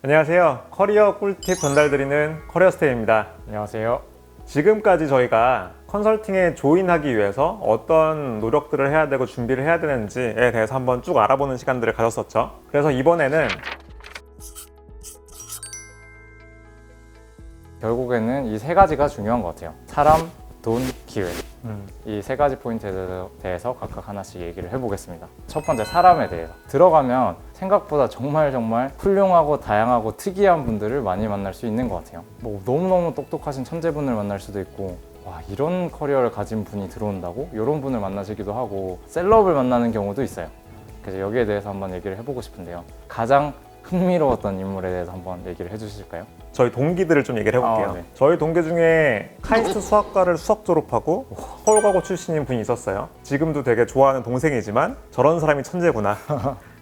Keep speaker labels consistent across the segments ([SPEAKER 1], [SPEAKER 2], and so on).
[SPEAKER 1] 안녕하세요. 커리어 꿀팁 전달드리는 커리어스테이입니다.
[SPEAKER 2] 안녕하세요.
[SPEAKER 1] 지금까지 저희가 컨설팅에 조인하기 위해서 어떤 노력들을 해야 되고 준비를 해야 되는지에 대해서 한번 쭉 알아보는 시간들을 가졌었죠. 그래서 이번에는
[SPEAKER 2] 결국에는 이 세 가지가 중요한 것 같아요. 사람, 돈, 기회. 이 세 가지 포인트에 대해서 각각 하나씩 얘기를 해보겠습니다. 첫 번째, 사람에 대해서. 들어가면 생각보다 정말 훌륭하고 다양하고 특이한 분들을 많이 만날 수 있는 것 같아요. 뭐 너무너무 똑똑하신 천재분을 만날 수도 있고, 와, 이런 커리어를 가진 분이 들어온다고? 이런 분을 만나시기도 하고, 셀럽을 만나는 경우도 있어요. 그래서 여기에 대해서 한번 얘기를 해보고 싶은데요. 가장 흥미로웠던 인물에 대해서 한번 얘기를 해주실까요?
[SPEAKER 1] 저희 동기들을 좀 얘기를 해볼게요.
[SPEAKER 2] 네.
[SPEAKER 1] 저희 동기 중에 카이스트 수학과를 수석 졸업하고 서울과고 출신인 분이 있었어요. 지금도 되게 좋아하는 동생이지만 저런 사람이 천재구나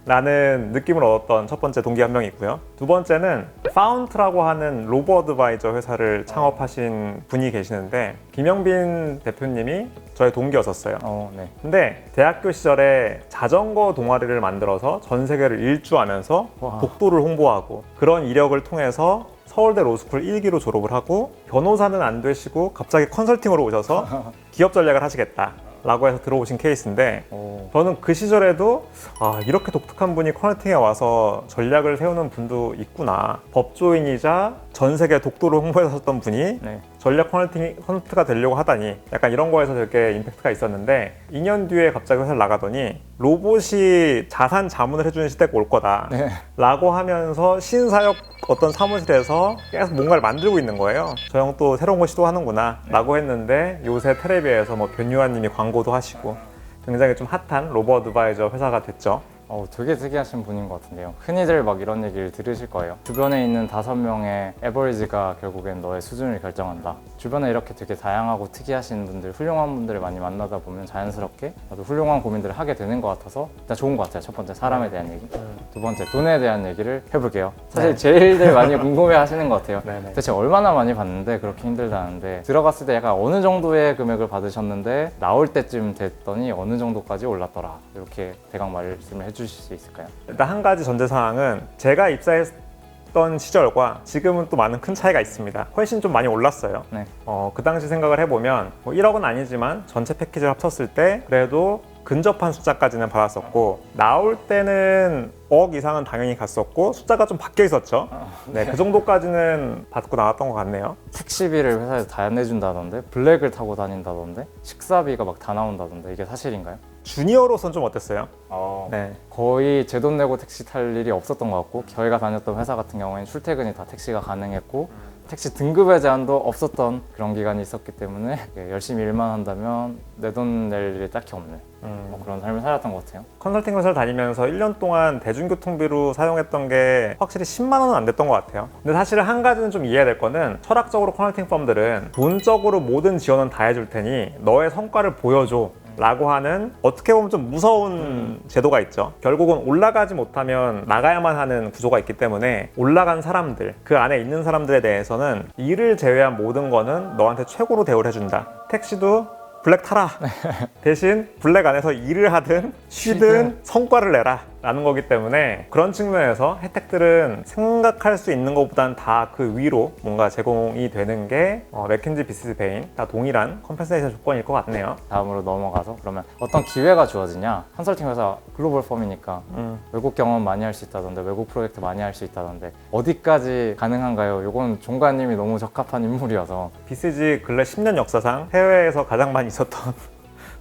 [SPEAKER 1] 라는 느낌을 얻었던 첫 번째 동기 한 명이 있고요. 두 번째는 파운트라고 하는 로보 어드바이저 회사를 창업하신 분이 계시는데, 김영빈 대표님이 저희 동기였었어요.
[SPEAKER 2] 네.
[SPEAKER 1] 근데 대학교 시절에 자전거 동아리를 만들어서 전 세계를 일주하면서
[SPEAKER 2] 와.
[SPEAKER 1] 독도를 홍보하고, 그런 이력을 통해서 서울대 로스쿨 1기로 졸업을 하고, 변호사는 안 되시고 갑자기 컨설팅으로 오셔서 기업 전략을 하시겠다 라고 해서 들어오신 케이스인데, 저는 그 시절에도 이렇게 독특한 분이 컨설팅에 와서 전략을 세우는 분도 있구나. 법조인이자 전 세계 독도를 홍보하셨던 분이
[SPEAKER 2] 네.
[SPEAKER 1] 전략 컨설트가 되려고 하다니, 약간 이런 거에서 되게 임팩트가 있었는데, 2년 뒤에 갑자기 회사를 나가더니 로봇이 자산 자문을 해주는 시대가 올 거다
[SPEAKER 2] 네.
[SPEAKER 1] 라고 하면서 신사역 어떤 사무실에서 계속 뭔가를 만들고 있는 거예요. 저 형 또 새로운 거 시도하는구나 라고 했는데, 요새 텔레비에서 뭐 변유아님이 광고도 하시고 굉장히 좀 핫한 로보 어드바이저 회사가 됐죠.
[SPEAKER 2] 되게 특이하신 분인 것 같은데요. 흔히들 막 이런 얘기를 들으실 거예요. 주변에 있는 5명의 에버리지가 결국엔 너의 수준을 결정한다. 주변에 이렇게 되게 다양하고 특이하신 분들, 훌륭한 분들을 많이 만나다 보면 자연스럽게 나도 훌륭한 고민들을 하게 되는 것 같아서 일단 좋은 것 같아요. 첫 번째, 사람에 대한 얘기. 두 번째, 돈에 대한 얘기를 해볼게요. 사실 제일들 많이 궁금해 하시는 것 같아요.
[SPEAKER 1] 네네.
[SPEAKER 2] 대체 얼마나 많이 받는데 그렇게 힘들다는데, 들어갔을 때 약간 어느 정도의 금액을 받으셨는데 나올 때쯤 됐더니 어느 정도까지 올랐더라. 이렇게 대강 말씀을 해주실 수 있을까요?
[SPEAKER 1] 일단 한 가지 전제사항은, 제가 입사했던 시절과 지금은 또 많은 큰 차이가 있습니다. 훨씬 좀 많이 올랐어요.
[SPEAKER 2] 네.
[SPEAKER 1] 그 당시 생각을 해보면 뭐 1억은 아니지만 전체 패키지를 합쳤을 때 그래도 근접한 숫자까지는 받았었고, 나올 때는 5억 이상은 당연히 갔었고 숫자가 좀 바뀌어 있었죠. 네, 그 정도까지는 받고 나왔던 것 같네요.
[SPEAKER 2] 택시비를 회사에서 다 내준다던데, 블랙을 타고 다닌다던데, 식사비가 막 다 나온다던데, 이게 사실인가요?
[SPEAKER 1] 주니어로서는 좀 어땠어요?
[SPEAKER 2] 네. 거의 제 돈 내고 택시 탈 일이 없었던 것 같고, 저희가 다녔던 회사 같은 경우에는 출퇴근이 다 택시가 가능했고, 택시 등급의 제한도 없었던 그런 기간이 있었기 때문에 열심히 일만 한다면 내 돈 낼 일이 딱히 없는 그런 삶을 살았던 것 같아요.
[SPEAKER 1] 컨설팅 회사를 다니면서 1년 동안 대중교통비로 사용했던 게 확실히 10만 원은 안 됐던 것 같아요. 근데 사실은 한 가지는 좀 이해해야 될 거는, 철학적으로 컨설팅 펌들은 돈적으로 모든 지원은 다 해줄 테니 너의 성과를 보여줘 라고 하는, 어떻게 보면 좀 무서운 제도가 있죠. 결국은 올라가지 못하면 나가야만 하는 구조가 있기 때문에, 올라간 사람들, 그 안에 있는 사람들에 대해서는 일을 제외한 모든 거는 너한테 최고로 대우를 해준다. 택시도 블랙 타라. 대신 블랙 안에서 일을 하든 쉬든 성과를 내라 라는 거기 때문에, 그런 측면에서 혜택들은 생각할 수 있는 것보다는 다 그 위로 뭔가 제공이 되는 게 맥킨지, 비시스, 베인 다 동일한 컴펜세이션 조건일 것 같네요.
[SPEAKER 2] 다음으로 넘어가서, 그러면 어떤 기회가 주어지냐? 컨설팅 회사 글로벌 펌이니까 외국 경험 많이 할 수 있다던데, 외국 프로젝트 많이 할 수 있다던데, 어디까지 가능한가요? 이건 종가님이 너무 적합한 인물이어서.
[SPEAKER 1] BCG 근래 10년 역사상 해외에서 가장 많이 있었던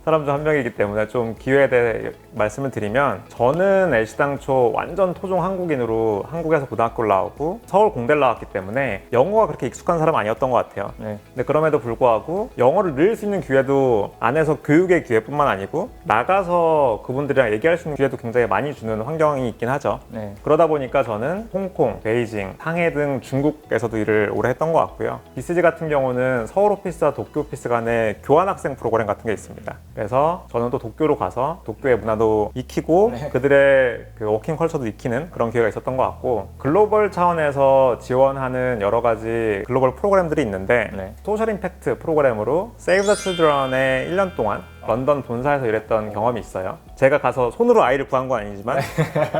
[SPEAKER 1] 사람 중 한 명이기 때문에 좀 기회에 대해 말씀을 드리면, 저는 LC당초 완전 토종 한국인으로 한국에서 고등학교를 나오고 서울 공대를 나왔기 때문에 영어가 그렇게 익숙한 사람은 아니었던 것 같아요.
[SPEAKER 2] 네.
[SPEAKER 1] 근데 그럼에도 불구하고 영어를 늘 수 있는 기회도, 안에서 교육의 기회뿐만 아니고 나가서 그분들이랑 얘기할 수 있는 기회도 굉장히 많이 주는 환경이 있긴 하죠.
[SPEAKER 2] 네.
[SPEAKER 1] 그러다 보니까 저는 홍콩, 베이징, 상해 등 중국에서도 일을 오래 했던 것 같고요. BCG 같은 경우는 서울 오피스와 도쿄 오피스 간의 교환학생 프로그램 같은 게 있습니다. 그래서 저는 또 도쿄로 가서 도쿄의 문화도 익히고 그들의 그 워킹 컬처도 익히는 그런 기회가 있었던 것 같고, 글로벌 차원에서 지원하는 여러 가지 글로벌 프로그램들이 있는데, 소셜 임팩트 프로그램으로 세이브 더 칠드런에 1년 동안 런던 본사에서 일했던 경험이 있어요. 제가 가서 손으로 아이를 구한 건 아니지만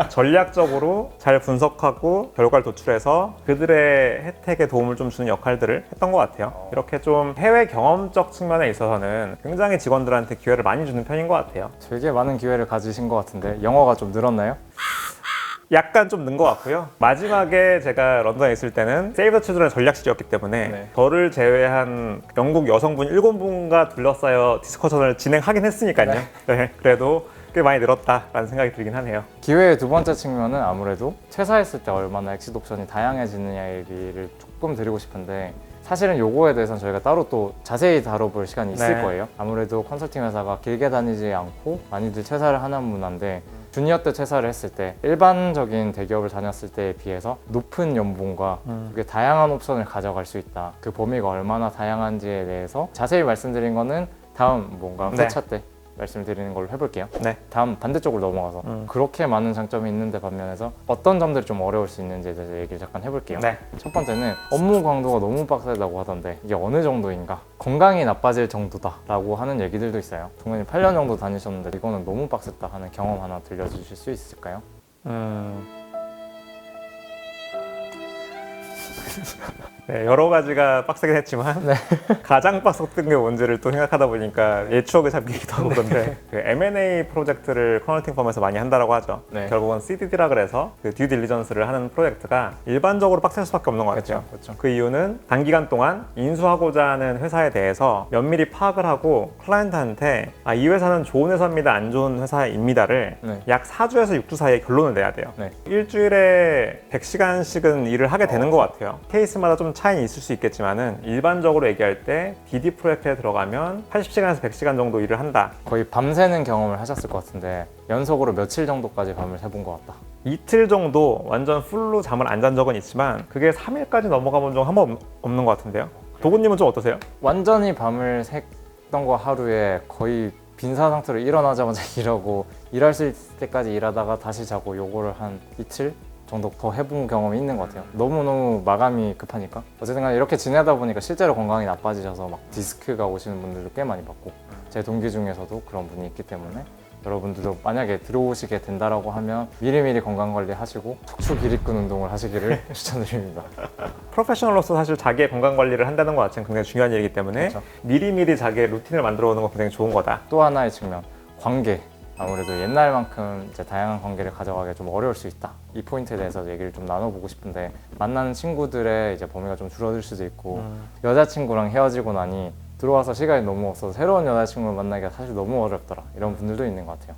[SPEAKER 1] 전략적으로 잘 분석하고 결과를 도출해서 그들의 혜택에 도움을 좀 주는 역할들을 했던 것 같아요. 이렇게 좀 해외 경험적 측면에 있어서는 굉장히 직원들한테 기회를 많이 주는 편인 것 같아요.
[SPEAKER 2] 되게 많은 기회를 가지신 것 같은데 영어가 좀 늘었나요?
[SPEAKER 1] 약간 좀 는 것 같고요. 마지막에 제가 런던에 있을 때는 세이브 더 칠드런의 전략실이었기 때문에
[SPEAKER 2] 네.
[SPEAKER 1] 저를 제외한 영국 여성분 7분과 둘러싸여 디스커션을 진행하긴 했으니까요. 네, 그래도 꽤 많이 늘었다라는 생각이 들긴 하네요.
[SPEAKER 2] 기회의 두 번째 측면은 아무래도 퇴사했을 때 얼마나 엑시트 옵션이 다양해지느냐 얘기를 조금 드리고 싶은데 사실은 요거에 대해서는 저희가 따로 또 자세히 다뤄볼 시간이 있을
[SPEAKER 1] 네.
[SPEAKER 2] 거예요. 아무래도 컨설팅 회사가 길게 다니지 않고 많이들 퇴사를 하는 문화인데 주니어 때 퇴사를 했을 때 일반적인 대기업을 다녔을 때에 비해서 높은 연봉과 그게 다양한 옵션을 가져갈 수 있다. 그 범위가 얼마나 다양한지에 대해서 자세히 말씀드린 거는 다음 뭔가
[SPEAKER 1] 네.
[SPEAKER 2] 회차 때 말씀드리는 걸로 해볼게요.
[SPEAKER 1] 네.
[SPEAKER 2] 다음 반대쪽으로 넘어가서 그렇게 많은 장점이 있는데 반면에서 어떤 점들이 좀 어려울 수 있는지에 대해서 얘기를 잠깐 해볼게요.
[SPEAKER 1] 네.
[SPEAKER 2] 첫 번째는 업무 강도가 너무 빡세다고 하던데 이게 어느 정도인가? 건강이 나빠질 정도다 라고 하는 얘기들도 있어요. 동현이 8년 정도 다니셨는데 이거는 너무 빡셌다 하는 경험 하나 들려주실 수 있을까요?
[SPEAKER 1] 네, 여러 가지가 빡세긴 했지만 가장 빡셌던 게 뭔지를 또 생각하다 보니까 옛 추억이 잡히기도 하고 그런데 그 M&A 프로젝트를 컨설팅 펌에서 많이 한다라고 하죠.
[SPEAKER 2] 네.
[SPEAKER 1] 결국은 CDD라 그래서 그 듀 딜리전스를 하는 프로젝트가 일반적으로 빡셀 수밖에 없는 것 같아요.
[SPEAKER 2] 그렇죠.
[SPEAKER 1] 그 이유는 단기간 동안 인수하고자 하는 회사에 대해서 면밀히 파악을 하고 클라이언트한테 이 회사는 좋은 회사입니다, 안 좋은 회사입니다를
[SPEAKER 2] 네.
[SPEAKER 1] 약 4주에서 6주 사이에 결론을 내야 돼요.
[SPEAKER 2] 네.
[SPEAKER 1] 일주일에 100시간씩은 일을 하게 되는 것 같아요. 케이스마다 좀 차이는 있을 수 있겠지만은 일반적으로 얘기할 때 DD 프로젝트에 들어가면 80시간에서 100시간 정도 일을 한다.
[SPEAKER 2] 거의 밤새는 경험을 하셨을 것 같은데 연속으로 며칠 정도까지 밤을 새본 것 같다.
[SPEAKER 1] 이틀 정도 완전 풀로 잠을 안 잔 적은 있지만 그게 3일까지 넘어가 본 적 한 번 없는 것 같은데요. 도구님은 좀 어떠세요?
[SPEAKER 2] 완전히 밤을 샜던 거 하루에 거의 빈사 상태로 일어나자마자 일하고 일할 수 있을 때까지 일하다가 다시 자고 요거를 한 이틀 정도 더 해본 경험이 있는 것 같아요. 너무너무 마감이 급하니까. 어쨌든 간에 이렇게 지내다 보니까 실제로 건강이 나빠지셔서 막 디스크가 오시는 분들도 꽤 많이 봤고 제 동기 중에서도 그런 분이 있기 때문에 여러분들도 만약에 들어오시게 된다라고 하면 미리미리 건강관리 하시고 척추 기립근 운동을 하시기를 추천드립니다.
[SPEAKER 1] 프로페셔널로서 사실 자기의 건강 관리를 한다는 것 자체는 굉장히 중요한 일이기 때문에
[SPEAKER 2] 그렇죠.
[SPEAKER 1] 미리미리 자기의 루틴을 만들어 오는 건 굉장히 좋은 거다.
[SPEAKER 2] 또 하나의 측면, 관계. 아무래도 옛날만큼 이제 다양한 관계를 가져가기 좀 어려울 수 있다. 이 포인트에 대해서 얘기를 좀 나눠보고 싶은데 만나는 친구들의 이제 범위가 좀 줄어들 수도 있고 여자친구랑 헤어지고 나니 들어와서 시간이 너무 없어서 새로운 여자친구를 만나기가 사실 너무 어렵더라. 이런 분들도 있는 것 같아요.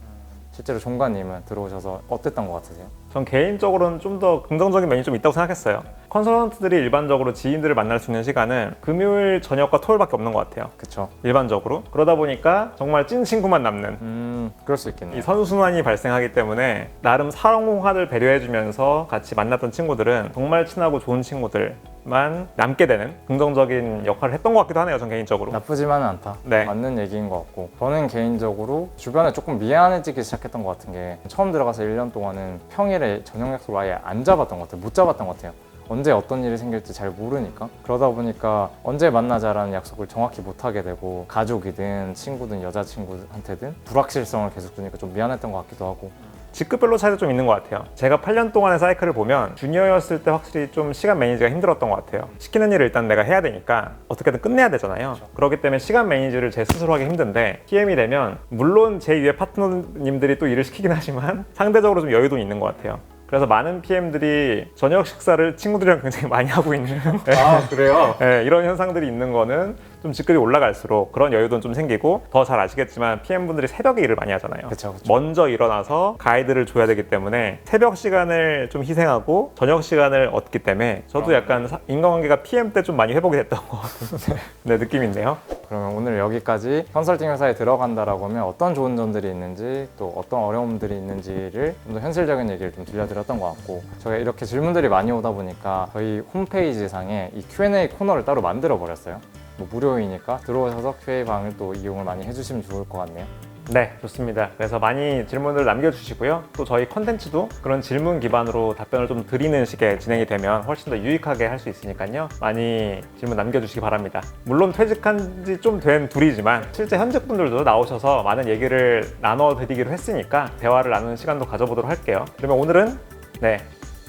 [SPEAKER 2] 실제로 종관님은 들어오셔서 어땠던 것 같으세요?
[SPEAKER 1] 전 개인적으로는 좀 더 긍정적인 면이 좀 있다고 생각했어요. 컨설턴트들이 일반적으로 지인들을 만날 수 있는 시간은 금요일 저녁과 토요일밖에 없는 것 같아요.
[SPEAKER 2] 그쵸.
[SPEAKER 1] 일반적으로. 그러다 보니까 정말 찐 친구만 남는
[SPEAKER 2] 그럴 수 있겠네요.
[SPEAKER 1] 이 선순환이 발생하기 때문에 나름 사랑홍화를 배려해주면서 같이 만났던 친구들은 정말 친하고 좋은 친구들만 남게 되는 긍정적인 역할을 했던 것 같기도 하네요. 전 개인적으로.
[SPEAKER 2] 나쁘지만은 않다.
[SPEAKER 1] 네.
[SPEAKER 2] 맞는 얘기인 것 같고 저는 개인적으로 주변에 조금 미안해지기 시작했던 것 같은 게 처음 들어가서 1년 동안은 평일에 저녁 약속을 아예 안 잡았던 것 같아요. 못 잡았던 것 같아요. 언제 어떤 일이 생길지 잘 모르니까 그러다 보니까 언제 만나자라는 약속을 정확히 못하게 되고 가족이든 친구든 여자친구한테든 불확실성을 계속 주니까 좀 미안했던 것 같기도 하고
[SPEAKER 1] 직급별로 차이도 좀 있는 것 같아요. 제가 8년 동안의 사이클을 보면 주니어였을 때 확실히 좀 시간 매니지가 힘들었던 것 같아요. 시키는 일을 일단 내가 해야 되니까 어떻게든 끝내야 되잖아요. 그렇기 때문에 시간 매니지를 제 스스로 하기 힘든데 PM이 되면 물론 제 위에 파트너님들이 또 일을 시키긴 하지만 상대적으로 좀 여유도 있는 것 같아요. 그래서 많은 PM들이 저녁 식사를 친구들이랑 굉장히 많이 하고 있는
[SPEAKER 2] 아 그래요?
[SPEAKER 1] 네, 이런 현상들이 있는 거는 좀 직급이 올라갈수록 그런 여유도 좀 생기고 더 잘 아시겠지만 PM분들이 새벽에 일을 많이 하잖아요.
[SPEAKER 2] 그쵸.
[SPEAKER 1] 먼저 일어나서 가이드를 줘야 되기 때문에 새벽 시간을 좀 희생하고 저녁 시간을 얻기 때문에 저도 약간 인간관계가 PM 때 좀 많이 회복이 됐던 것 같은 네, 느낌이 있네요.
[SPEAKER 2] 그러면 오늘 여기까지 컨설팅 회사에 들어간다라고 하면 어떤 좋은 점들이 있는지 또 어떤 어려움들이 있는지를 좀 더 현실적인 얘기를 좀 들려드렸던 것 같고 저희가 이렇게 질문들이 많이 오다 보니까 저희 홈페이지 상에 이 Q&A 코너를 따로 만들어 버렸어요. 뭐 무료이니까 들어오셔서 QA 방을 또 이용을 많이 해주시면 좋을 것 같네요.
[SPEAKER 1] 네, 좋습니다. 그래서 많이 질문을 남겨주시고요. 또 저희 컨텐츠도 그런 질문 기반으로 답변을 좀 드리는 식의 진행이 되면 훨씬 더 유익하게 할 수 있으니까요. 많이 질문 남겨주시기 바랍니다. 물론 퇴직한 지 좀 된 둘이지만 실제 현직분들도 나오셔서 많은 얘기를 나눠드리기로 했으니까 대화를 나누는 시간도 가져보도록 할게요. 그러면 오늘은 네,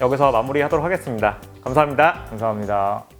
[SPEAKER 1] 여기서 마무리하도록 하겠습니다. 감사합니다.
[SPEAKER 2] 감사합니다.